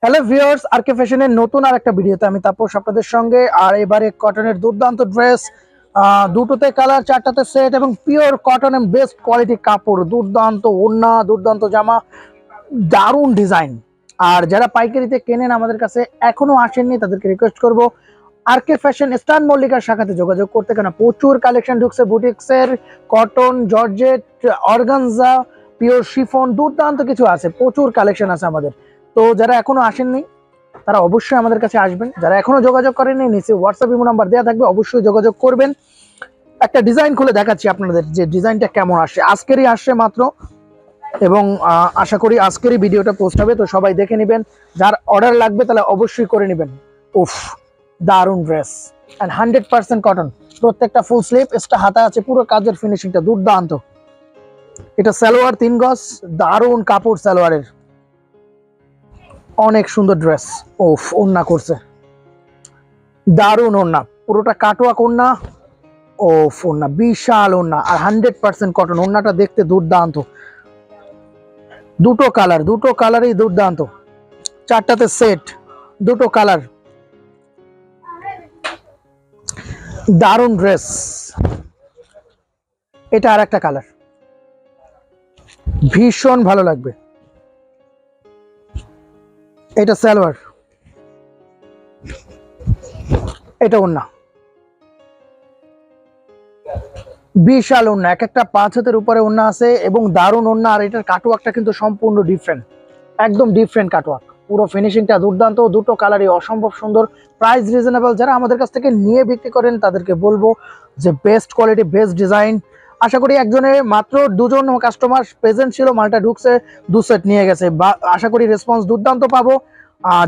Hello viewers, আরকে ফ্যাশনের নতুন আর একটা ভিডিওতে আমি তাপস আপনাদের সঙ্গে। আর এবারে কটনের দুর্দান্ত ড্রেস, দুটোতে কালার, চারটাতে সেট এবং pure cotton and best quality কাপড়, দুর্দান্ত ওড়না, দুর্দান্ত জামা, দারুণ ডিজাইন। আর যারা পাইকারিতে কেনেন আমাদের কাছে এখনো আসেননি তাদেরকে রিকোয়েস্ট করব আরকে ফ্যাশন স্টান মল্লিকার শাখাতে যোগাযোগ করতে, কেন প্রচুর কালেকশন ঢুকছে বুটিক্সের, cotton, georgette, organza, pure chiffon, দুর্দান্ত কিছু আছে, প্রচুর কালেকশন আছে আমাদের। তো যারা এখনো আসেননি তারা অবশ্যই আমাদের কাছে আসবেন। যারা এখনো যোগাযোগ করেননি, নিচে হোয়াটসঅ্যাপ ইমো নাম্বার দেওয়া থাকবে, অবশ্যই যোগাযোগ করবেন। একটা ডিজাইন খুলে দেখাচ্ছি আপনাদের যে ডিজাইনটা কেমন আসছে, আজকেরই আসছে মাত্র, এবং আশা করি আজকেরই ভিডিওটা পোস্ট হবে, তো সবাই দেখে নেবেন। যার অর্ডার লাগবে তাহলে অবশ্যই করে নেবেন। উফ, দারুণ ড্রেস অ্যান্ড 100% কটন, প্রত্যেকটা ফুল স্লিভ, এক্সট্রা হাতা আছে, পুরো কাজের ফিনিশিংটা দুর্দান্ত। এটা সালোয়ার 3 গজ, দারুণ কাপড় সালোয়ারের, অনেক সুন্দর ড্রেস। ওফ, ওন্না করছে, দারুণ ওন্না, পুরোটা কাটওয়ার্ক ওন্না। ওফ, ওন্না বিশাল ওন্না আর 100% কটন, ওন্নাটা দেখতে দুর্দান্ত। দুটো কালার, দুটো কালারই দুর্দান্ত, চারটাতে সেট, দুটো কালার, দারুণ ড্রেস। এটা আর একটা কালার, ভীষণ ভালো লাগবে। এটা সালোয়ার, এটা ওন্না, বিশাল ওন্না, এক একটা 5 হাতের উপরে ওন্না আছে এবং দারুণ ওন্না। আর এটার কাটওয়ার্কটা কিন্তু সম্পূর্ণ ডিফারেন্ট, একদম ডিফারেন্ট কাটওয়ার্ক, পুরো ফিনিশিংটা দুর্দান্ত, দুটো কালারই অসম্ভব সুন্দর। প্রাইস রিজনেবল, যারা আমাদের কাছ থেকে নিয়ে বিক্রি করেন তাদেরকে বলবো যে বেস্ট কোয়ালিটি, বেস্ট ডিজাইন। আশা করি একজনে মাত্র 2জন কাস্টমার প্রেজেন্ট ছিল, মালটা ঢুকছে, 2 সেট নিয়ে গেছে, বা আশা করি রেসপন্স দুর্দান্ত পাবো।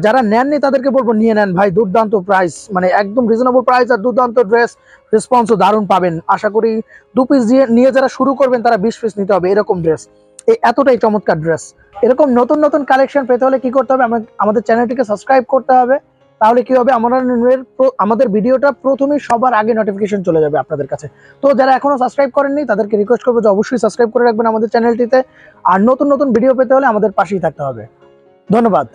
যারা নেননি তাদেরকে বলবো নিয়ে নেন ভাই, দুর্দান্ত প্রাইস, মানে একদম রিজনেবল প্রাইস আর দুর্দান্ত ড্রেস, রেসপন্সও দারুণ পাবেন। আশা করি 2 পিস নিয়ে যারা শুরু করবেন তারা 20 পিস নিতে হবে, এরকম ড্রেস, এতটাই চমৎকার ড্রেস। এরকম নতুন নতুন কালেকশন পেতে হলে কি করতে হবে, আমাদের চ্যানেলটিকে সাবস্ক্রাইব করতে হবে। তাহলে কি হবে, আমাদের ভিডিওটা প্রথমেই সবার আগে নোটিফিকেশন চলে যাবে আপনাদের কাছে। তো যারা এখনো সাবস্ক্রাইব করেননি তাদেরকে রিকোয়েস্ট করবো যে অবশ্যই সাবস্ক্রাইব করে রাখবেন আমাদের চ্যানেলটিতে। আর নতুন নতুন ভিডিও পেতে হলে আমাদের পাশেই থাকতে হবে। ধন্যবাদ।